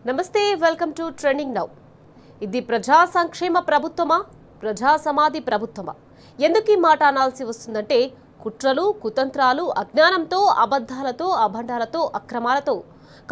నమస్తే, welcome to trending now. ఇది ప్రజా సంక్షేమ ప్రభుత్వమా, ప్రజా సమాధి ప్రభుత్వమా? ఎందుకు ఈ మాట అనాల్సి వస్తుందంటే కుట్రలు, కుతంత్రాలు, అజ్ఞానంతో, అబద్ధాలతో, అభండాలతో, అక్రమాలతో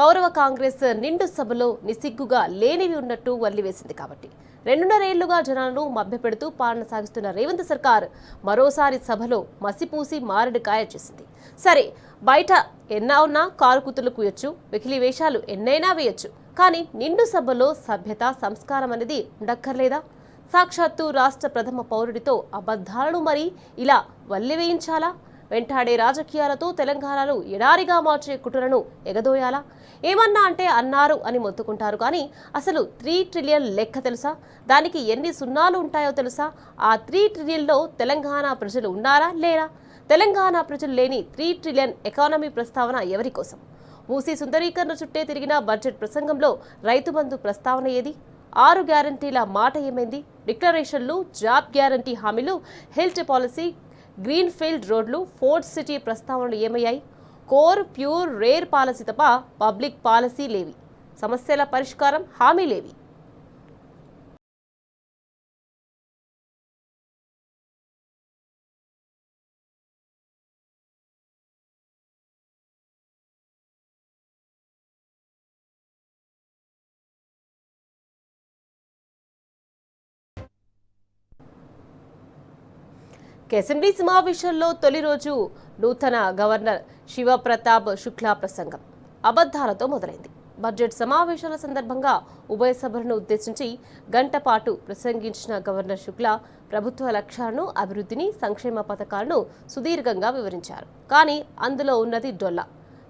కౌరవ కాంగ్రెస్ నిండు సభలో నిసిగ్గుగా లేనివి ఉన్నట్టు వల్లివేసింది కాబట్టి. 2.5 ఏళ్లుగా జనాలను మభ్యపెడుతూ పాలన సాగిస్తున్న రేవంత్ సర్కార్ మరోసారి సభలో మసిపూసి మారడికాయ చేసింది. సరే, బయట ఎన్నా ఉన్నా కారుకుతులు కూయొచ్చు, వెకిలి వేషాలు ఎన్నైనా వేయొచ్చు, కానీ నిండు సభలో సభ్యత, సంస్కారం అనేది ఉండక్కర్లేదా? సాక్షాత్తు రాష్ట్ర ప్రథమ పౌరుడితో అబద్ధాలను మరి ఇలా వల్లివేయించాలా? వెంటాడే రాజకీయాలతో తెలంగాణలో ఎడారిగా మార్చే కుట్రలను ఎగదోయాలా? ఏమన్నా అంటే అన్నారు అని మొత్తుకుంటారు, కానీ అసలు 3 ట్రిలియన్ లెక్క తెలుసా? దానికి ఎన్ని సున్నాలు ఉంటాయో తెలుసా? ఆ 3 ట్రిలియన్లో తెలంగాణ ప్రజలు ఉన్నారా లేరా? తెలంగాణ ప్రజలు లేని 3 ట్రిలియన్ ఎకానమీ ప్రస్తావన ఎవరి కోసం? మూసీ సుందరీకరణ చుట్టే తిరిగిన బడ్జెట్ ప్రసంగంలో రైతు బంధు ప్రస్తావన ఏది? 6 గ్యారంటీల మాట ఏమైంది? డిక్లరేషన్లు, జాబ్ గ్యారంటీ హామీలు, హెల్త్ పాలసీ, గ్రీన్ ఫీల్డ్ రోడ్లు, ఫోర్త్ సిటీ ప్రస్తావనలు ఏమయ్యాయి? కోర్, ప్యూర్, రేర్ పాలసీ తప్ప పబ్లిక్ పాలసీ లేవి. సమస్యల పరిష్కారం హామీలేవి. అసెంబ్లీ సమావేశంలో తొలి రోజు నూతన గవర్నర్ శివప్రతాప్ శుక్లా ప్రసంగం అబద్ధాలతో మొదలైంది. బడ్జెట్ సమావేశాల సందర్భంగా ఉభయ సభలను ఉద్దేశించి గంట పాటు ప్రసంగించిన గవర్నర్ శుక్లా ప్రభుత్వ లక్ష్యాలను, అభివృద్ధిని, సంక్షేమ పథకాలను సుదీర్ఘంగా వివరించారు. కానీ అందులో ఉన్నది డొల్ల.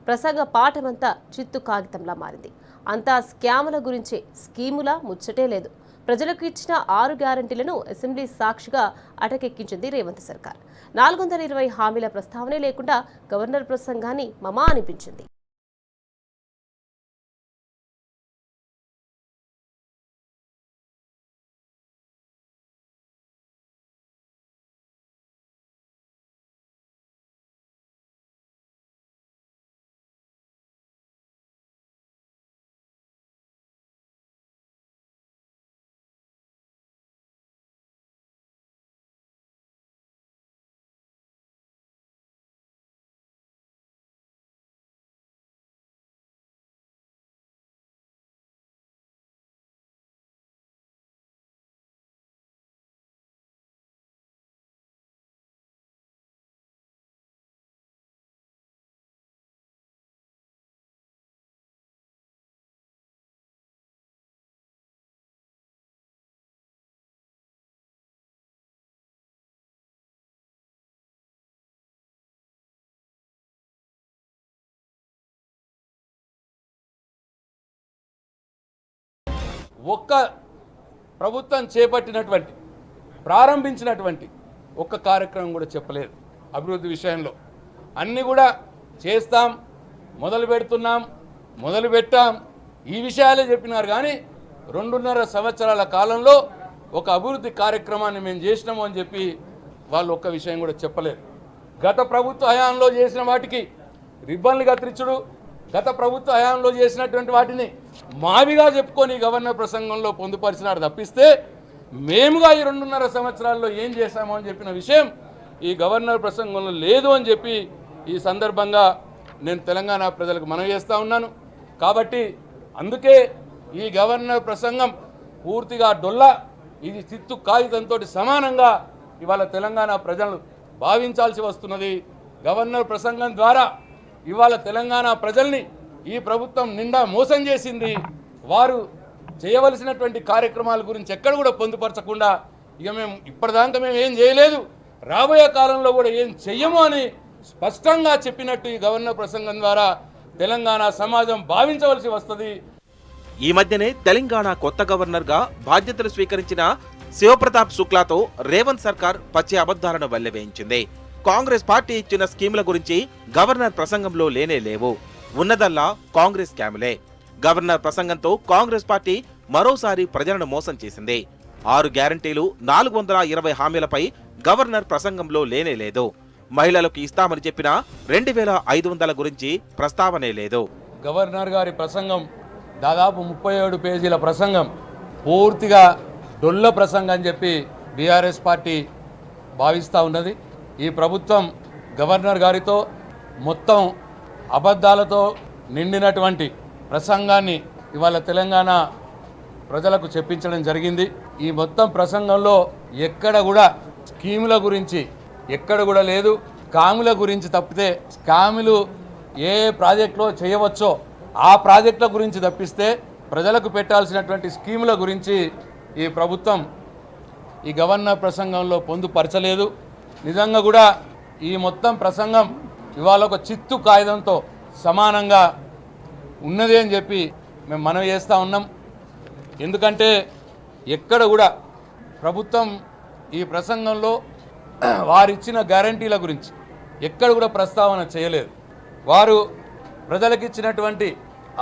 ప్రసంగ పాఠమంతా చిత్తు కాగితంలా మారింది. అంతా స్కాముల గురించే, స్కీముల ముచ్చటే లేదు. ప్రజలకు ఇచ్చిన 6 గ్యారంటీలను అసెంబ్లీ సాక్షిగా అటకెక్కించింది రేవంత్ సర్కార్. 420 హామీల ప్రస్తావనే లేకుండా గవర్నర్ ప్రసంగాన్ని మమా అనిపించింది. ఒక్క ప్రభుత్వం చేపట్టినటువంటి, ప్రారంభించినటువంటి ఒక్క కార్యక్రమం కూడా చెప్పలేదు. అభివృద్ధి విషయంలో అన్నీ కూడా చేస్తాం, మొదలు పెడుతున్నాం, మొదలు పెట్టాం, ఈ విషయాలే చెప్పినారు. కానీ 2.5 సంవత్సరాల కాలంలో ఒక అభివృద్ధి కార్యక్రమాన్ని మేము చేసినాము అని చెప్పి వాళ్ళు ఒక్క విషయం కూడా చెప్పలేదు. గత ప్రభుత్వ హయాంలో చేసిన వాటికి రిబ్బన్లు కత్తిరించుడు, గత ప్రభుత్వ హయాంలో చేసినటువంటి వాటిని మావిగా చెప్పుకొని గవర్నర్ ప్రసంగంలో పొందుపరిచినారు తప్పిస్తే మేముగా ఈ 2.5 సంవత్సరాల్లో ఏం చేశామో అని చెప్పిన విషయం ఈ గవర్నర్ ప్రసంగంలో లేదు అని చెప్పి ఈ సందర్భంగా నేను తెలంగాణ ప్రజలకు మనవి చేస్తూ ఉన్నాను. కాబట్టి అందుకే ఈ గవర్నర్ ప్రసంగం పూర్తిగా డొల్ల, ఇది చిత్తు కాగితంతో సమానంగా ఇవాళ తెలంగాణ ప్రజలు భావించాల్సి వస్తున్నది. గవర్నర్ ప్రసంగం ద్వారా ఇవాళ తెలంగాణ ప్రజల్ని ఈ ప్రభుత్వం నిండా మోసం చేసింది. వారు చేయవలసినటువంటి కార్యక్రమాల గురించి ఎక్కడ కూడా పొందుపరచకుండా ఇక మేము ఇప్పటిదాకా మేము ఏం చేయలేదు, రాబోయే కాలంలో కూడా ఏం చెయ్యము అని స్పష్టంగా చెప్పినట్టు ఈ గవర్నర్ ప్రసంగం ద్వారా తెలంగాణ సమాజం భావించవలసి వస్తుంది. ఈ మధ్యనే తెలంగాణ కొత్త గవర్నర్గా బాధ్యతలు స్వీకరించిన శివప్రతాప్ శుక్లాతో రేవంత్ సర్కార్ పచ్చి అబద్ధాలను వెల్లవేయించింది. కాంగ్రెస్ పార్టీ ఇచ్చిన స్కీముల గురించి గవర్నర్ ప్రసంగంలో లేనే లేవు. ఉన్నదల్లా కాంగ్రెస్ స్కాములే. గవర్నర్ ప్రసంగంతో కాంగ్రెస్ పార్టీ మరోసారి ప్రజలను మోసం చేసింది. 6 గ్యారంటీలు, 420 హామీలపై గవర్నర్ ప్రసంగంలో లేనే లేదు. మహిళలకు ఇస్తామని చెప్పిన 2500 గురించి ప్రస్తావనే లేదు. గవర్నర్ గారి ప్రసంగం దాదాపు 37 పేజీల ప్రసంగం పూర్తిగా డొల్ల ప్రసంగం అని చెప్పి బీఆర్ఎస్ పార్టీ భావిస్తూ ఉన్నది. ఈ ప్రభుత్వం గవర్నర్ గారితో మొత్తం అబద్ధాలతో నిండినటువంటి ప్రసంగాన్ని ఇవాళ తెలంగాణ ప్రజలకు చెప్పించడం జరిగింది. ఈ మొత్తం ప్రసంగంలో ఎక్కడ కూడా స్కీముల గురించి ఎక్కడ కూడా లేదు. స్కాముల గురించి తప్పితే స్కాములు ఏ ప్రాజెక్టులో చేయవచ్చో ఆ ప్రాజెక్టుల గురించి తప్పిస్తే ప్రజలకు పెట్టాల్సినటువంటి స్కీముల గురించి ఈ ప్రభుత్వం ఈ గవర్నర్ ప్రసంగంలో పొందుపరచలేదు. నిజంగా కూడా ఈ మొత్తం ప్రసంగం ఇవాళ ఒక చిత్తు కాగితంతో సమానంగా ఉన్నది అని చెప్పి మేము మనవి చేస్తూ ఉన్నాం. ఎందుకంటే ఎక్కడ కూడా ప్రభుత్వం ఈ ప్రసంగంలో వారిచ్చిన గ్యారంటీల గురించి ఎక్కడ కూడా ప్రస్తావన చేయలేదు. వారు ప్రజలకిచ్చినటువంటి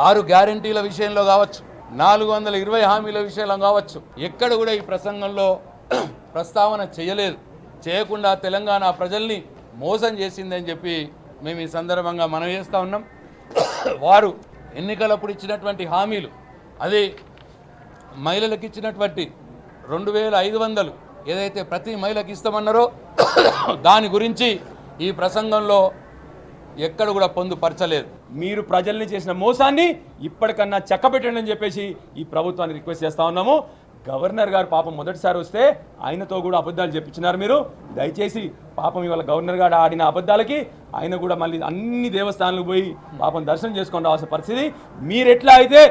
6 గ్యారంటీల విషయంలో కావచ్చు, 420 హామీల విషయంలో కావచ్చు, ఎక్కడ కూడా ఈ ప్రసంగంలో ప్రస్తావన చేయలేదు. చేయకుండా తెలంగాణ ప్రజల్ని మోసం చేసిందని చెప్పి మేము ఈ సందర్భంగా మనవి చేస్తూ ఉన్నాం. వారు ఎన్నికలప్పుడు ఇచ్చినటువంటి హామీలు, అది మహిళలకు ఇచ్చినటువంటి 2500 ఏదైతే ప్రతి మహిళకి ఇస్తామన్నారో దాని గురించి ఈ ప్రసంగంలో ఎక్కడ కూడా పొందుపరచలేదు. మీరు ప్రజల్ని చేసిన మోసాన్ని ఇప్పటికన్నా చక్కబెట్టండి అని చెప్పేసి ఈ ప్రభుత్వాన్ని రిక్వెస్ట్ చేస్తూ ఉన్నాము. గవర్నర్ గారు పాపం మొదటిసారి వస్తే ఆయనతో కూడా అబద్ధాలు చెప్పించినారు మీరు. దయచేసి పాపం ఇవాళ గవర్నర్ గారు ఆడిన అబద్ధాలకి ఆయన కూడా మళ్ళీ అన్ని దేవస్థానాలకు పోయి పాపం దర్శనం చేసుకొని రావాల్సిన పరిస్థితి. మీరెట్లా అయితే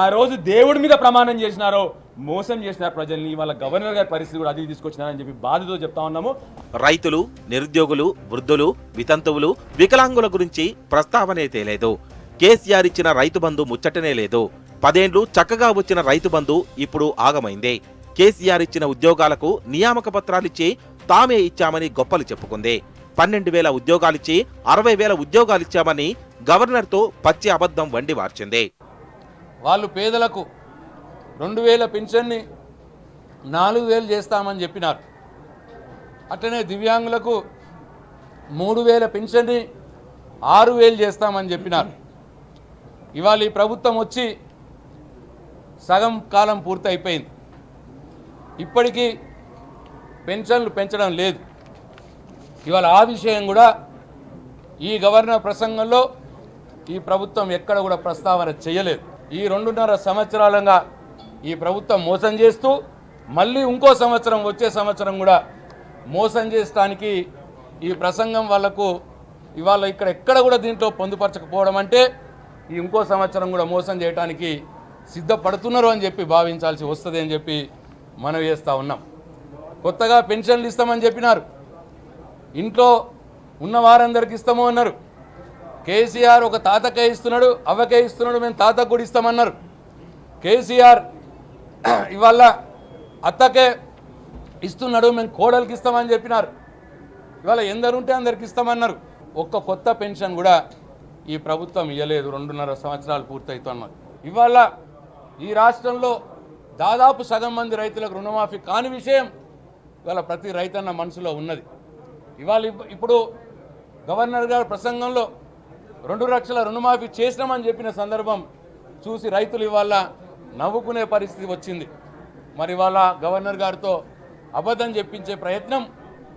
ఆ రోజు దేవుడి మీద ప్రమాణం చేసినారో మోసం చేసినారు ప్రజల్ని, ఇవాళ గవర్నర్ గారి పరిస్థితి కూడా అది తీసుకొచ్చినారని చెప్పి బాధతో చెప్తా ఉన్నాము. రైతులు, నిరుద్యోగులు, వృద్ధులు, వితంతువులు, వికలాంగుల గురించి ప్రస్తావనే తేలేదు. కేసీఆర్ ఇచ్చిన రైతు బంధు ముచ్చటనే లేదు. 10 ఏళ్లు చక్కగా వచ్చిన రైతు బంధు ఇప్పుడు ఆగమైంది. కేసీఆర్ ఇచ్చిన ఉద్యోగాలకు నియామక పత్రాలిచ్చి తామే ఇచ్చామని గొప్పలు చెప్పుకుంది. 12,000 ఉద్యోగాలిచ్చి 60,000 ఉద్యోగాలిచ్చామని గవర్నర్తో పచ్చి అబద్ధం వండి వార్చింది. వాళ్ళు పేదలకు 2,000 పెన్షన్ని 4,000 చేస్తామని చెప్పినారు. అట్లనే దివ్యాంగులకు 3,000 పెన్షన్ని 6,000 చేస్తామని చెప్పినారు. ఇవాళ ఈ ప్రభుత్వం వచ్చి సగం కాలం పూర్తి అయిపోయింది. ఇప్పటికీ పెన్షన్లు పెంచడం లేదు. ఇవాళ ఆ విషయం కూడా ఈ గవర్నర్ ప్రసంగంలో ఈ ప్రభుత్వం ఎక్కడ కూడా ప్రస్తావన చేయలేదు. ఈ 2.5 సంవత్సరాలుగా ఈ ప్రభుత్వం మోసం చేస్తూ మళ్ళీ ఇంకో సంవత్సరం వచ్చే సంవత్సరం కూడా మోసం చేయడానికి ఈ ప్రసంగం వాళ్ళకు ఇవాళ ఇక్కడ ఎక్కడ కూడా దీంట్లో పొందుపరచకపోవడం అంటే ఈ ఇంకో సంవత్సరం కూడా మోసం చేయడానికి సిద్ధపడుతున్నారు అని చెప్పి భావించాల్సి వస్తుంది అని చెప్పి మనం చేస్తూ ఉన్నాం. కొత్తగా పెన్షన్లు ఇస్తామని చెప్పినారు. ఇంట్లో ఉన్న వారందరికి ఇస్తాము అన్నారు. కేసీఆర్ ఒక తాతకే ఇస్తున్నాడు, అవ్వకే ఇస్తున్నాడు, మేము తాతకు కూడా ఇస్తామన్నారు. కేసీఆర్ ఇవాళ అత్తకే ఇస్తున్నాడు, మేము కోడలికి ఇస్తామని చెప్పినారు. ఇవాళ ఎందరుంటే అందరికి ఇస్తామన్నారు. ఒక్క కొత్త పెన్షన్ కూడా ఈ ప్రభుత్వం ఇవ్వలేదు. 2.5 సంవత్సరాలు పూర్తవుతున్నారు. ఇవాళ ఈ రాష్ట్రంలో దాదాపు సగం మంది రైతులకు రుణమాఫీ కాని విషయం ఇవాళ ప్రతి రైతన్న మనసులో ఉన్నది. ఇవాళ ఇప్పుడు గవర్నర్ గారి ప్రసంగంలో 2 లక్షల రుణమాఫీ చేసినామని చెప్పిన సందర్భం చూసి రైతులు ఇవాళ నవ్వుకునే పరిస్థితి వచ్చింది. మరి ఇవాళ గవర్నర్ గారితో అబద్ధం చెప్పించే ప్రయత్నం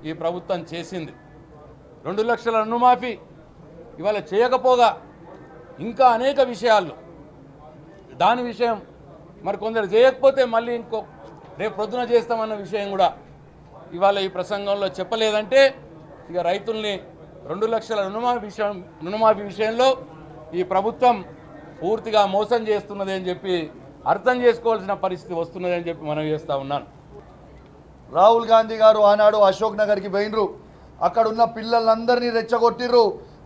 ఈ ప్రభుత్వం చేసింది. 2 లక్షల రుణమాఫీ ఇవాళ చేయకపోగా ఇంకా అనేక విషయాల్లో దాని విషయం మరి కొందరు చేయకపోతే మళ్ళీ ఇంకో రేపు ప్రొద్దున చేస్తామన్న విషయం కూడా ఇవాళ ఈ ప్రసంగంలో చెప్పలేదంటే ఇక రైతుల్ని 2 లక్షల రుణమాఫీ విషయంలో ఈ ప్రభుత్వం పూర్తిగా మోసం చేస్తున్నది అని చెప్పి అర్థం చేసుకోవాల్సిన పరిస్థితి వస్తున్నది అని చెప్పి మనం చేస్తూ ఉన్నాను. రాహుల్ గాంధీ గారు ఆనాడు అశోక్ నగర్కి పోయినరు. అక్కడ ఉన్న పిల్లలందరినీ రెచ్చగొట్టిర్రు.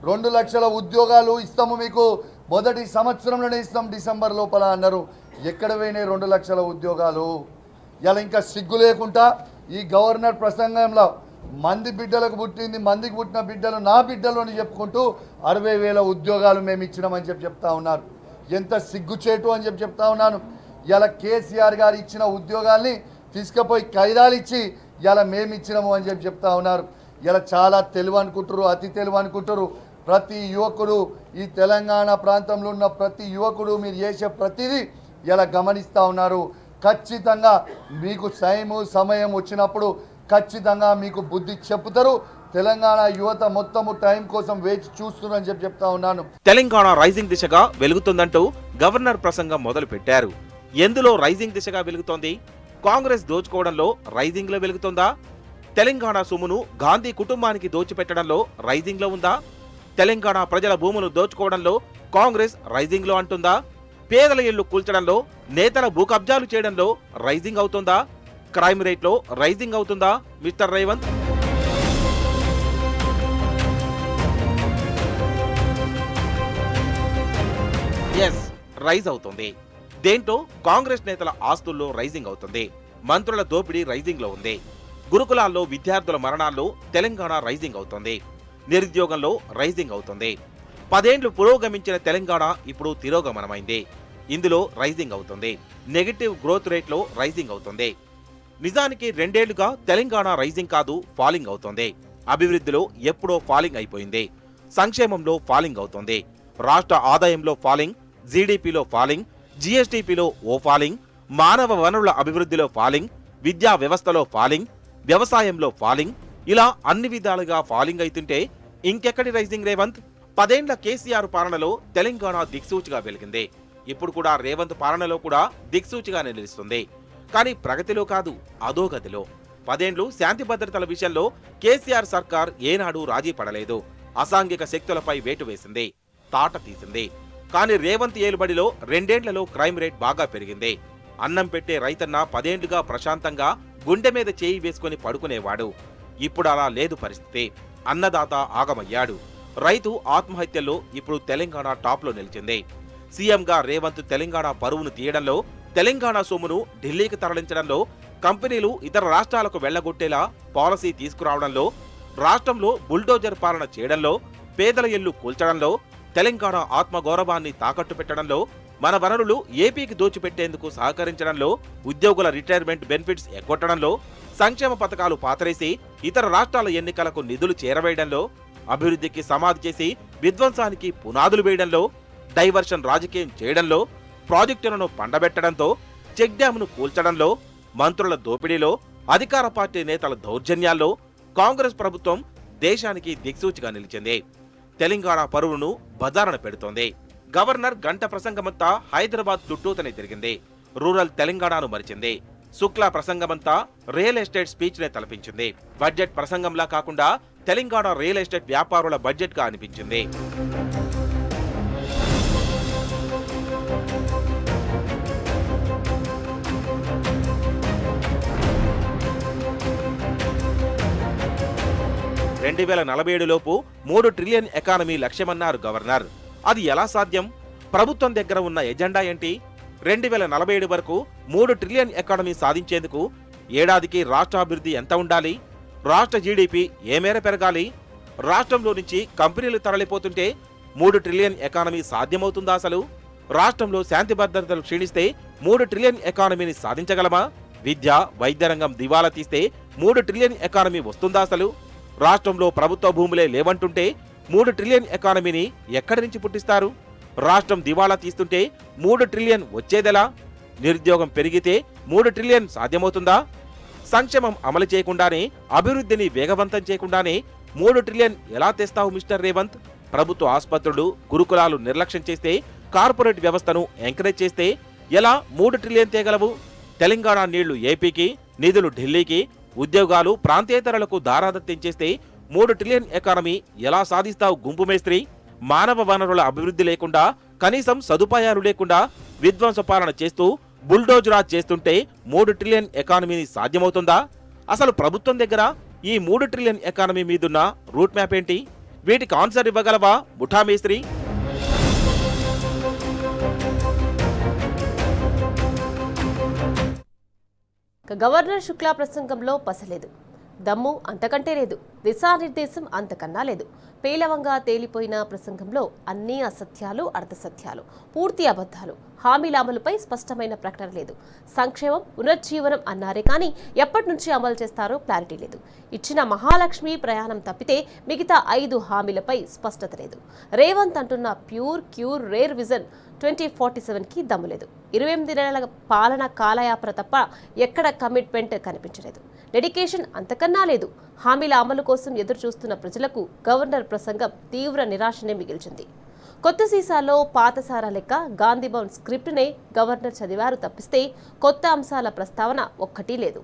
2 లక్షల ఉద్యోగాలు ఇస్తాము, మీకు మొదటి సంవత్సరంలోనే ఇస్తాం డిసెంబర్ లోపల అన్నారు. ఎక్కడ పోయినాయి 2 లక్షల ఉద్యోగాలు? ఇలా ఇంకా సిగ్గు లేకుండా ఈ గవర్నర్ ప్రసంగంలో మందికి పుట్టిన బిడ్డలు నా బిడ్డలు అని చెప్పుకుంటూ 60,000 ఉద్యోగాలు మేము ఇచ్చినామని చెప్తా ఉన్నారు. ఎంత సిగ్గుచేటు అని చెప్తా ఉన్నాను. ఇలా కేసీఆర్ గారు ఇచ్చిన ఉద్యోగాల్ని తీసుకుపోయి ఖైదాలు ఇచ్చి ఇలా మేము ఇచ్చినాము అని చెప్తా ఉన్నారు. ఇలా చాలా తెలివి అనుకుంటారు, అతి తెలివి అనుకుంటారు. ప్రతి యువకుడు ఈ తెలంగాణ ప్రాంతంలో ఉన్న ప్రతి యువకుడు మీరు చేసే ప్రతిదీ ఇలా గమనిస్తూ ఉన్నారు. ఖచ్చితంగా మీకు సమయం వచ్చినప్పుడు ఖచ్చితంగా మీకు బుద్ధి చెప్తారు. తెలంగాణ యువత మొత్తము టైం కోసం వేచి చూస్తున్నారని చెప్తా ఉన్నాను. తెలంగాణ రైజింగ్ దిశగా వెలుగుతుందంటూ గవర్నర్ ప్రసంగం మొదలు పెట్టారు. ఎందులో రైజింగ్ దిశగా వెలుగుతోంది? కాంగ్రెస్ దోచుకోవడంలో రైజింగ్ లో వెలుగుతుందా? తెలంగాణ సొమ్మును గాంధీ కుటుంబానికి దోచిపెట్టడంలో రైజింగ్ లో ఉందా? తెలంగాణ ప్రజల భూములు దోచుకోవడంలో కాంగ్రెస్ రైజింగ్ లో అంటుందా? పేదల ఇళ్లు కూల్చడంలో, నేతల భూ కబ్జాలు చేయడంలో రైజింగ్ అవుతుందా? క్రైమ్ రేట్ లో రైజింగ్ అవుతుందా మిస్టర్ రేవంత్? ఎస్, రైజ్ అవుతుంది. దేంట్లో? కాంగ్రెస్ నేతల ఆస్తుల్లో రైజింగ్ అవుతుంది. మంత్రుల దోపిడీ రైజింగ్ లో ఉంది. గురుకులాల్లో విద్యార్థుల మరణాల్లో తెలంగాణ రైజింగ్ అవుతుంది. నిరుద్యోగంలో రైజింగ్ అవుతుంది. 10 ఏళ్లు పురోగమించిన తెలంగాణ ఇప్పుడు తిరోగమనమైంది. ఇందులో రైజింగ్ అవుతుంది. నెగటివ్ గ్రోత్ రేట్లో రైజింగ్ అవుతుంది. నిజానికి 2 ఏళ్లుగా తెలంగాణ రైజింగ్ కాదు, ఫాలింగ్ అవుతుంది. అభివృద్ధిలో ఎప్పుడో ఫాలింగ్ అయిపోయింది. సంక్షేమంలో ఫాలింగ్ అవుతుంది. రాష్ట్ర ఆదాయంలో ఫాలింగ్, జీడీపీలో ఫాలింగ్, జీఎస్టీపీలో ఓ ఫాలింగ్, మానవ వనరుల అభివృద్ధిలో ఫాలింగ్, విద్యా వ్యవస్థలో ఫాలింగ్, వ్యవసాయంలో ఫాలింగ్, ఇలా అన్ని విధాలుగా ఫాలింగ్ అవుతుంటే ఇంకెక్కడి రైజింగ్ రేవంత్? 10 ఏళ్ల కేసీఆర్ పాలనలో తెలంగాణ దిక్సూచిగా వెలిగింది. ఇప్పుడు కూడా రేవంత్ పాలనలో కూడా దిక్సూచిగా నిలుస్తుంది. కానీ ప్రగతిలో కాదు, అధోగతిలో. 10 ఏళ్లు శాంతి భద్రతల విషయంలో కేసీఆర్ సర్కార్ ఏనాడు రాజీ పడలేదు. అసాంఘిక శక్తులపై వేటు వేసింది, తాట తీసింది. కానీ రేవంత్ ఏలుబడిలో 2 ఏళ్లలో క్రైమ్ రేట్ బాగా పెరిగింది. అన్నం పెట్టే రైతన్న 10 ఏళ్లుగా ప్రశాంతంగా గుండె మీద చేయి వేసుకుని పడుకునేవాడు. ఇప్పుడు అలా లేదు పరిస్థితి. అన్నదాత ఆగమయ్యాడు. రైతు ఆత్మహత్యల్లో ఇప్పుడు తెలంగాణ టాప్ లో నిలిచింది. సీఎంగా రేవంత్ తెలంగాణ పరువును తీయడంలో, తెలంగాణ సొమ్మును ఢిల్లీకి తరలించడంలో, కంపెనీలు ఇతర రాష్ట్రాలకు వెళ్లగొట్టేలా పాలసీ తీసుకురావడంలో, రాష్ట్రంలో బుల్డోజర్ పాలన చేయడంలో, పేదల ఇళ్లు కూల్చడంలో, తెలంగాణ ఆత్మగౌరవాన్ని తాకట్టు పెట్టడంలో, మన వనరులు ఏపీకి దోచిపెట్టేందుకు సహకరించడంలో, ఉద్యోగుల రిటైర్మెంట్ బెనిఫిట్స్ ఎగ్గొట్టడంలో, సంక్షేమ పథకాలు పాతరేసి ఇతర రాష్ట్రాల ఎన్నికలకు నిధులు చేరవేయడంలో, అభివృద్ధికి సమాధి చేసి విధ్వంసానికి పునాదులు వేయడంలో, డైవర్షన్ రాజకీయం చేయడంలో, ప్రాజెక్టులను పండబెట్టడంతో, చెక్ డ్యాంను కూల్చడంలో, మంత్రుల దోపిడీలో, అధికార పార్టీ నేతల దౌర్జన్యాల్లో కాంగ్రెస్ ప్రభుత్వం దేశానికి దిక్సూచిగా నిలిచింది. తెలంగాణ పరువును బజారున పెడుతోంది. గవర్నర్ గంట ప్రసంగమంతా హైదరాబాద్ చుట్టూతనే తిరిగింది. రూరల్ తెలంగాణను మరిచింది. శుక్లా ప్రసంగమంతా రియల్ ఎస్టేట్ స్పీచ్ నే తలపించింది. బడ్జెట్ ప్రసంగంలా కాకుండా తెలంగాణ రియల్ ఎస్టేట్ వ్యాపారుల బడ్జెట్ గా అనిపించింది. లోపు 3 ట్రిలియన్ ఎకానమీ లక్ష్యమన్నారు గవర్నర్. అది ఎలా సాధ్యం? ప్రభుత్వం దగ్గర ఉన్న ఎజెండా ఏంటి? 2047 వరకు 3 ట్రిలియన్ ఎకానమీ సాధించేందుకు ఏడాదికి రాష్ట్రాభివృద్ధి ఎంత ఉండాలి? రాష్ట్ర జీడీపీ ఏ మేర పెరగాలి? రాష్ట్రంలో నుంచి కంపెనీలు తరలిపోతుంటే 3 ట్రిలియన్ ఎకానమీ సాధ్యమవుతుందా? అసలు రాష్ట్రంలో శాంతి భద్రతలు క్షీణిస్తే 3 ట్రిలియన్ ఎకానమీని సాధించగలమా? విద్య, వైద్య రంగం దివాలా తీస్తే 3 ట్రిలియన్ ఎకానమీ వస్తుందా? అసలు రాష్ట్రంలో ప్రభుత్వ భూములే లేవంటుంటే 3 ట్రిలియన్ ఎకానమీని ఎక్కడి నుంచి పుట్టిస్తారు? రాష్ట్రం దివాలా తీస్తుంటే 3 ట్రిలియన్ వచ్చేదెలా? నిరుద్యోగం పెరిగితే 3 ట్రిలియన్ సాధ్యమవుతుందా? సంక్షేమం అమలు చేయకుండానే, అభివృద్ధిని వేగవంతం చేయకుండానే 3 ట్రిలియన్ ఎలా తెస్తావు మిస్టర్ రేవంత్? ప్రభుత్వ ఆసుపత్రులు, గురుకులాలు నిర్లక్ష్యం చేస్తే, కార్పొరేట్ వ్యవస్థను ఎంకరేజ్ చేస్తే ఎలా 3 ట్రిలియన్ తేగలవు? తెలంగాణ నీళ్లు ఏపీకి, నిధులు ఢిల్లీకి, ఉద్యోగాలు ప్రాంతేతరులకు దారాదత్తం చేస్తే 3 ట్రిలియన్ ఎకానమీ ఎలా సాధిస్తావు గుంపు మేస్త్రి? మానవ వనరుల అభివృద్ధి లేకుండా, కనీసం సదుపాయాలు లేకుండా విధ్వంస పాలన చేస్తూ బుల్డోజ్ రాజ్ చేస్తుంటే 3 ట్రిలియన్ ఎకానమీని సాధ్యమవుతుందా? అసలు ప్రభుత్వం దగ్గర ఈ 3 ట్రిలియన్ ఎకానమీ మీదున్న రూట్ మ్యాప్ ఏంటి? వీటికి ఆన్సర్ ఇవ్వగలవా ముఠా మేస్త్రి? గవర్నర్ శుక్లా ప్రసంగంలో పసలేదు. దమ్ము అంతకంటే లేదు. దిశానిర్దేశం అంతకన్నా లేదు. పేలవంగా తేలిపోయిన ప్రసంగంలో అన్ని అసత్యాలు, అర్ధసత్యాలు, పూర్తి అబద్ధాలు, హామీల అమలుపై స్పష్టమైన ప్రకటన లేదు. సంక్షేమం, పునరుజ్జీవనం అన్నారే కానీ ఎప్పటి నుంచి అమలు చేస్తారో క్లారిటీ లేదు. ఇచ్చిన మహాలక్ష్మి ప్రయాణం తప్పితే మిగతా 5 హామీలపై స్పష్టత లేదు. రేవంత్ అంటున్న ప్యూర్ క్యూర్ రేర్ విజన్ 2047కి దమ్ములేదు. 28 నెలల పాలన కాలయాపన తప్ప ఎక్కడ కమిట్మెంట్ కనిపించలేదు. డెడికేషన్ అంతకన్నా లేదు. హామీల అమలు కోసం ఎదురు చూస్తున్న ప్రజలకు గవర్నర్ ప్రసంగం తీవ్ర నిరాశనే మిగిల్చింది. కొత్త సీసాలో పాతసారా లెక్క గాంధీభవన్ స్క్రిప్ట్నే గవర్నర్ చదివారు తప్పిస్తే కొత్త అంశాల ప్రస్తావన ఒక్కటీ లేదు.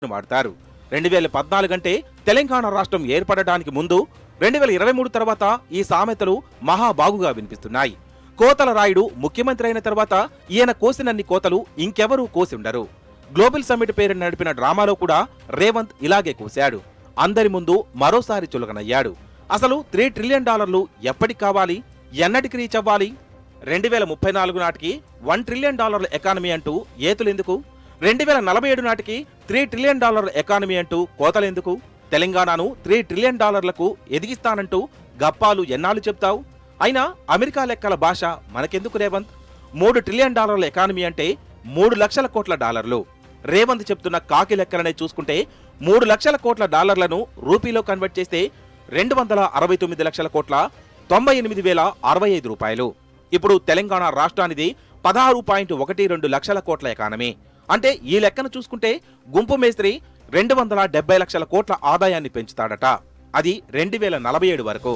వాడతారు. 2014 అంటే తెలంగాణ రాష్ట్రం ఏర్పడడానికి ముందు, 2023 తర్వాత ఈ సామెతలు మహాబాగుగా వినిపిస్తున్నాయి. కోతల రాయుడు ముఖ్యమంత్రి అయిన తర్వాత ఈయన కోసినన్ని కోతలు ఇంకెవరూ కోసి ఉండరు. గ్లోబల్ సమ్మిట్ పేరు నడిపిన డ్రామాలో కూడా రేవంత్ ఇలాగే కోశాడు. అందరి ముందు మరోసారి చులకనయ్యాడు. అసలు $3 ట్రిలియన్ ఎప్పటికి కావాలి, ఎన్నటికి రీచ్ అవ్వాలి? 2034 నాటికి $1 ట్రిలియన్ ఎకానమీ అంటూ ఏతులెందుకు? 2047 నాటికి $3 ట్రిలియన్ ఎకానమీ అంటూ కోతలెందుకు? తెలంగాణను $3 ట్రిలియన్ ఎదిగిస్తానంటూ గప్పాలు ఎన్నాళ్ళు చెప్తావు? అయినా అమెరికా లెక్కల భాష మనకెందుకు రేవంత్? $3 ట్రిలియన్ ఎకానమీ అంటే 3 లక్షల కోట్ల డాలర్లు. రేవంత్ చెప్తున్న కాకి లెక్కలనే చూసుకుంటే 3 లక్షల కోట్ల డాలర్లను రూపీలో కన్వర్ట్ చేస్తే 269 లక్షల కోట్ల 98,065 రూపాయలు. ఇప్పుడు తెలంగాణ రాష్ట్రానిది 16.12 లక్షల కోట్ల ఎకానమీ. అంటే ఈ లెక్కను చూసుకుంటే గుంపు మేస్త్రి 270 లక్షల కోట్ల ఆదాయాన్ని పెంచుతాడట. అది 2047 వరకు.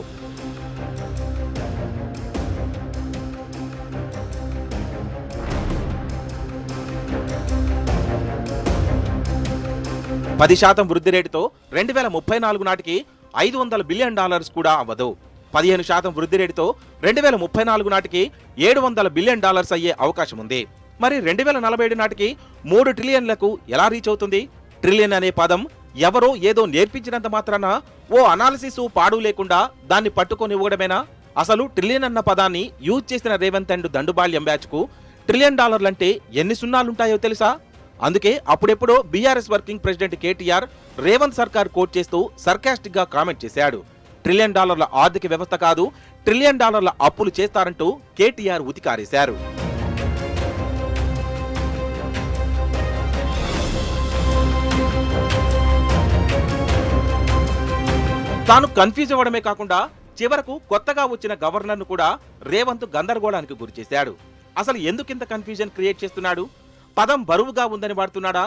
$10% వృద్ధి రేటుతో 2034 నాటికి $500 బిలియన్ కూడా అవ్వదు. 15% వృద్ధి రేటుతో 2034 నాటికి $700 బిలియన్ అయ్యే అవకాశం ఉంది. మరి 2047 నాటికి 3 ట్రిలియన్లకు ఎలా రీచ్ అవుతుంది? ట్రిలియన్ అనే పదం ఎవరో ఏదో నేర్పించినంత మాత్రాన ఓ అనాలిసిస్ పాడు లేకుండా దాన్ని పట్టుకొని ఇవ్వడమేనా? అసలు ట్రిలియన్ అన్న పదాన్ని యూజ్ చేసిన రేవంత్ అండ్ దండుబాల్యం బ్యాచ్ కు $1 ట్రిలియన్ అంటే ఎన్ని సున్నాలుంటాయో తెలుసా? అందుకే అప్పుడెప్పుడో BRS working president KTR Revanth సర్కార్ కోట్ చేస్తూ సర్కాస్టిక్ గా కామెంట్ చేశాడు. $1 ట్రిలియన్ ఆర్థిక వ్యవస్థ కాదు, $1 ట్రిలియన్ అప్పులు చేస్తారంటూ కేటీఆర్ ఉతికారేశారు. తాను కన్ఫ్యూజ్ అవ్వడమే కాకుండా చివరకు కొత్తగా వచ్చిన గవర్నర్ను కూడా రేవంత్ గందరగోళానికి గురిచేశాడు. అసలు ఎందుకింత కన్ఫ్యూజన్ క్రియేట్ చేస్తున్నాడు? పదం బరువుగా ఉందని వాడుతున్నాడా?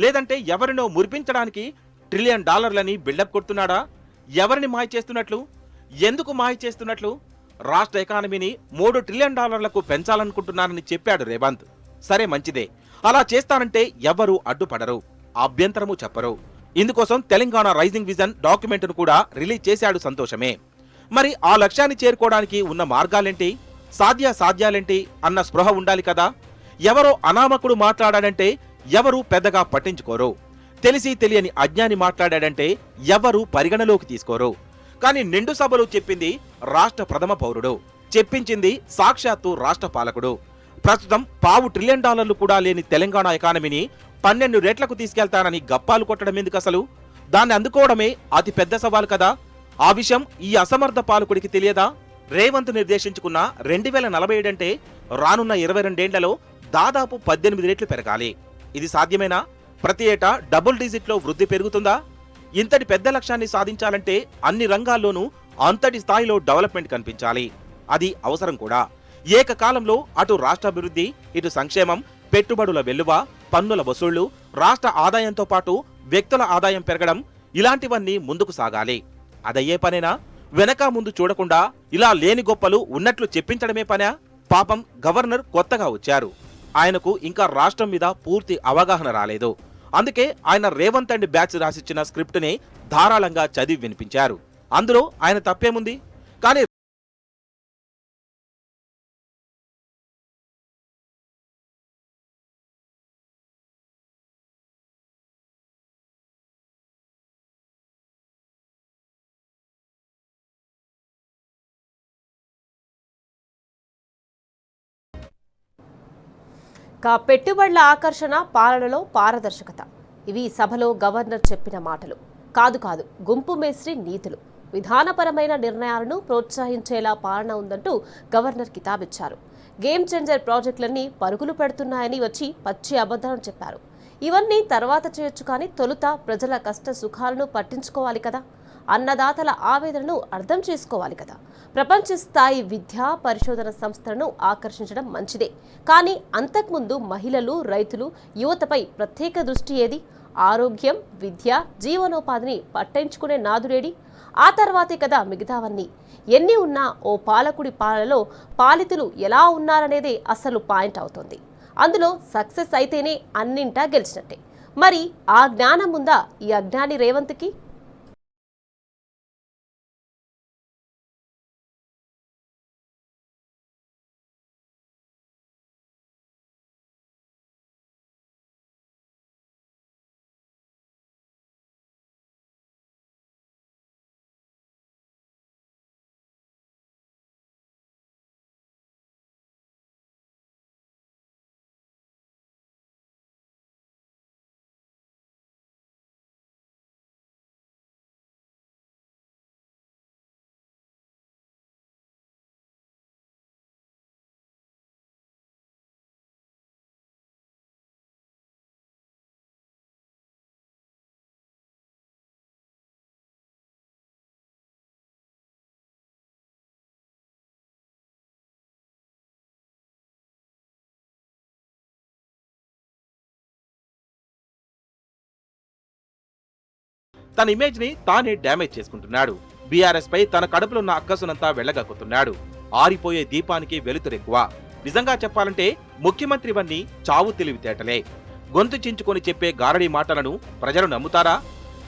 లేదంటే ఎవరినో మురిపించడానికి $1 ట్రిలియన్ బిల్డప్ కొడుతున్నాడా? ఎవరిని మాయ చేస్తున్నట్లు? ఎందుకు మాయ చేస్తున్నట్లు? రాష్ట్ర ఎకానమీని $3 ట్రిలియన్ పెంచాలనుకుంటున్నారని చెప్పాడు రేవంత్. సరే, మంచిదే. అలా చేస్తానంటే ఎవ్వరూ అడ్డుపడరు, అభ్యంతరము చెప్పరు. ఇందుకోసం తెలంగాణ రైజింగ్ విజన్ డాక్యుమెంట్ను కూడా రిలీజ్ చేశాడు, సంతోషమే. మరి ఆ లక్ష్యాన్ని చేరుకోవడానికి ఉన్న మార్గాలేంటి, సాధ్యాలేంటి అన్న స్పృహ ఉండాలి కదా. ఎవరో అనామకుడు మాట్లాడాడంటే ఎవరూ పెద్దగా పట్టించుకోరు. తెలిసి తెలియని అజ్ఞాని మాట్లాడాడంటే ఎవరూ పరిగణలోకి తీసుకోరు. కానీ నిండు సభలో చెప్పింది రాష్ట్ర ప్రథమ పౌరుడు, చెప్పించింది సాక్షాత్తు రాష్ట్ర పాలకుడు. ప్రస్తుతం $1 ట్రిలియన్ కూడా లేని తెలంగాణ ఎకానమీని 12 రెట్లకు తీసుకెళ్తానని గప్పాలు కొట్టడం ఎందుకు? అసలు దాన్ని అందుకోవడమే అతి పెద్ద సవాల్ కదా. ఆ విషయం ఈ అసమర్థ పాలకుడికి తెలియదా? రేవంత్ నిర్దేశించుకున్న 2047 అంటే రానున్న 22 దాదాపు 18 రెట్లు పెరగాలి. ఇది సాధ్యమేనా? ప్రతి ఏటా డబుల్ డిజిట్లో వృద్ధి పెరుగుతుందా? ఇంతటి పెద్ద లక్ష్యాన్ని సాధించాలంటే అన్ని రంగాల్లోనూ అంతటి స్థాయిలో డెవలప్మెంట్ కనిపించాలి. అది అవసరం కూడా. ఏకకాలంలో అటు రాష్ట్రాభివృద్ధి, ఇటు సంక్షేమం, పెట్టుబడుల వెల్లువ, పన్నుల వసూళ్లు, రాష్ట్ర ఆదాయంతో పాటు వ్యక్తుల ఆదాయం పెరగడం, ఇలాంటివన్నీ ముందుకు సాగాలి. అదయ్యే పనేనా? వెనక ముందు చూడకుండా ఇలా లేని గొప్పలు ఉన్నట్లు చెప్పించడమే పనా? పాపం గవర్నర్ కొత్తగా వచ్చారు. ఆయనకు ఇంకా రాష్ట్రం మీద పూర్తి అవగాహన రాలేదు. అందుకే ఆయన రేవంత్ అండ్ బ్యాచ్ రాసిచ్చిన స్క్రిప్ట్ ని ధారాళంగా చదివి వినిపించారు. అందులో ఆయన తప్పేముంది? కానీ పెట్టుబడుల ఆకర్షణ, పాలనలో పారదర్శకత, ఇవి సభలో గవర్నర్ చెప్పిన మాటలు కాదు, గుంపు మేస్త్రి నీతులు. విధానపరమైన నిర్ణయాలను ప్రోత్సహించేలా పాలన ఉందంటూ గవర్నర్ కితాబిచ్చారు. గేమ్ చేంజర్ ప్రాజెక్టులన్నీ పరుగులు పెడుతున్నాయని వచ్చి పచ్చి అబద్ధాలను చెప్పారు. ఇవన్నీ తర్వాత చేయొచ్చు, కానీ తొలుత ప్రజల కష్ట సుఖాలను పట్టించుకోవాలి కదా, అన్నదాతల ఆవేదనను అర్థం చేసుకోవాలి కదా. ప్రపంచ స్థాయి విద్యా పరిశోధన సంస్థలను ఆకర్షించడం మంచిదే, కానీ అంతకుముందు మహిళలు, రైతులు, యువతపై ప్రత్యేక దృష్టి ఏది? ఆరోగ్యం, విద్య, జీవనోపాధిని పట్టించుకునే నాదుడేడి? ఆ తర్వాతే కదా మిగతావన్నీ. ఎన్ని ఉన్నా ఓ పాలకుడి పాలనలో పాలితులు ఎలా ఉన్నారనేదే అసలు పాయింట్ అవుతుంది. అందులో సక్సెస్ అయితేనే అన్నింటా గెలిచినట్టే. మరి ఆ జ్ఞానం ఉందా ఈ అజ్ఞాని రేవంత్కి? తన ఇమేజ్ ని తానే డ్యామేజ్ చేసుకుంటున్నాడు. బీఆర్ఎస్ పై తన కడుపులున్న అక్కసునంతా వెళ్లగక్కుతున్నాడు. ఆరిపోయే దీపానికి వెలుతురెక్కువ. నిజంగా చెప్పాలంటే ముఖ్యమంత్రివన్నీ చావు తెలివితేటలే. గొంతు చించుకొని చెప్పే గారడీ మాటలను ప్రజలు నమ్ముతారా?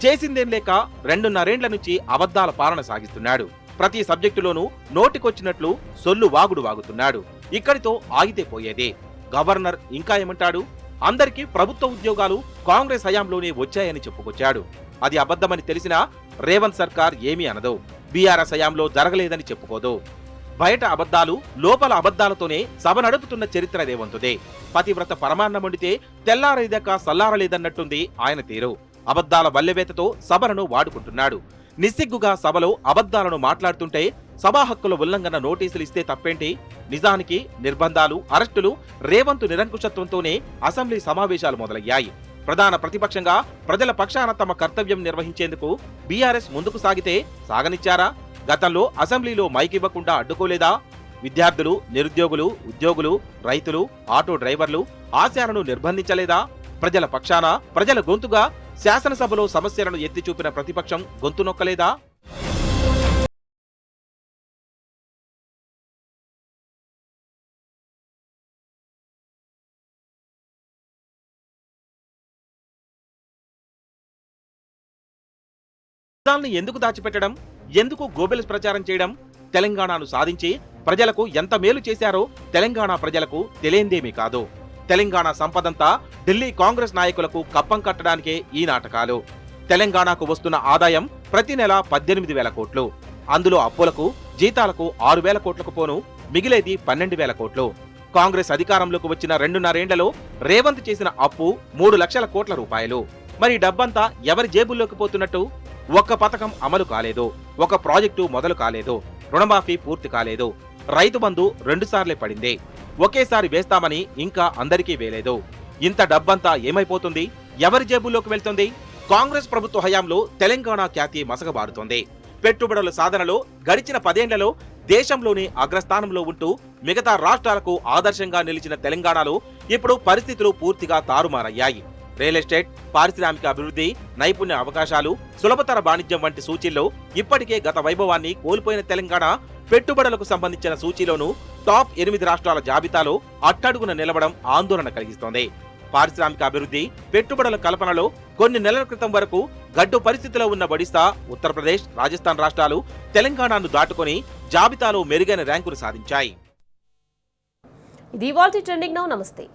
చేసిందేం లేక 2.5 నుంచి అబద్ధాల పాలన సాగిస్తున్నాడు. ప్రతి సబ్జెక్టులోనూ నోటికొచ్చినట్లు సొల్లు వాగుడు వాగుతున్నాడు. ఇక్కడితో ఆగితే పోయేదే. గవర్నర్ ఇంకా ఏమంటాడు? అందరికీ ప్రభుత్వ ఉద్యోగాలు కాంగ్రెస్ హయాంలోనే వచ్చాయని చెప్పుకొచ్చాడు. అది అబద్ధమని తెలిసినా రేవంత్ సర్కార్ ఏమీ అనదు. బీఆర్ఎస్ హయాంలో జరగలేదని చెప్పుకోదు. బయట అబద్ధాలు, లోపల అబద్ధాలతోనే సభ నడుపుతున్న చరిత్ర రేవంతుదే. పతివ్రత పరమాన్నం వండితే తెల్లారేదాకా సల్లారలేదన్నట్టుంది ఆయన తీరు. అబద్ధాల వల్లెవేతతో సభలను వాడుకుంటున్నాడు. నిస్సిగ్గుగా సభలో అబద్ధాలను మాట్లాడుతుంటే సభా హక్కుల ఉల్లంఘన నోటీసులు ఇస్తే తప్పేంటి? నిజానికి నిర్బంధాలు, అరెస్టులు, రేవంత్ నిరంకుశత్వంతోనే అసెంబ్లీ సమావేశాలు మొదలయ్యాయి. ప్రధాన ప్రతిపక్షంగా ప్రజల పక్షాన తమ కర్తవ్యం నిర్వహించేందుకు బీఆర్ఎస్ ముందుకు సాగితే సాగనిచ్చారా? గతంలో అసెంబ్లీలో మైక్ ఇవ్వకుండా అడ్డుకోలేదా? విద్యార్థులు, నిరుద్యోగులు, ఉద్యోగులు, రైతులు, ఆటో డ్రైవర్లు ఆశయాలను నిర్బంధించలేదా? ప్రజల పక్షాన, ప్రజల గొంతుగా శాసనసభలో సమస్యలను ఎత్తి చూపిన ప్రతిపక్షం గొంతు నొక్కలేదా? ఎందుకు దాచిపెట్టడం? ఎందుకు గోబెల్స్ ప్రచారం చేయడం? తెలంగాణను సాధించి ప్రజలకు ఎంత మేలు చేశారో తెలంగాణ ప్రజలకు తెలియందేమీ కాదు. తెలంగాణ సంపదంతా ఢిల్లీ కాంగ్రెస్ నాయకులకు కప్పం కట్టడానికే ఈ నాటకాలు. తెలంగాణకు వస్తున్న ఆదాయం ప్రతి నెల 18,000 కోట్లు. అందులో అప్పులకు, జీతాలకు 6,000 కోట్లకు పోను మిగిలేది 12,000 కోట్లు. కాంగ్రెస్ అధికారంలోకి వచ్చిన 2.5 ఏళ్లలో రేవంత్ చేసిన అప్పు 3 లక్షల కోట్ల రూపాయలు. మరి డబ్బంతా ఎవరి జేబుల్లోకి పోతున్నట్టు? ఒక్క పథకం అమలు కాలేదు, ఒక ప్రాజెక్టు మొదలు కాలేదు, రుణమాఫీ పూర్తి కాలేదు, రైతు బంధు 2 సార్లే పడింది, ఒకేసారి వేస్తామని ఇంకా అందరికీ వేలేదు. ఇంత డబ్బంతా ఏమైపోతుంది? ఎవరి జేబుల్లోకి వెళ్తుంది? కాంగ్రెస్ ప్రభుత్వ హయాంలో తెలంగాణ ఖ్యాతి మసకబారుతోంది. పెట్టుబడుల సాధనలో గడిచిన 10 ఏళ్లలో దేశంలోని అగ్రస్థానంలో ఉంటూ మిగతా రాష్ట్రాలకు ఆదర్శంగా నిలిచిన తెలంగాణలో ఇప్పుడు పరిస్థితులు పూర్తిగా తారుమారయ్యాయి. రియల్ ఎస్టేట్, పారిశ్రామిక అభివృద్ధి, నైపుణ్య అవకాశాలు, సులభతర వాణిజ్యం వంటి సూచీల్లో ఇప్పటికే గత వైభవాన్ని కోల్పోయిన తెలంగాణ పెట్టుబడులకు సంబంధించిన సూచీలోనూ టాప్ 8 రాష్ట్రాల జాబితాలో అట్టడుగున నిలవడం ఆందోళన కలిగిస్తోంది. పారిశ్రామిక అభివృద్ధి, పెట్టుబడుల కల్పనలో కొన్ని నెలల క్రితం వరకు గడ్డు పరిస్థితిలో ఉన్న ఒడిశా, ఉత్తరప్రదేశ్, రాజస్థాన్ రాష్ట్రాలు తెలంగాణను దాటుకొని జాబితాలో మెరుగైన ర్యాంకులు సాధించాయి. ఇది ఇవాల్టి ట్రెండింగ్ నౌ. నమస్తే.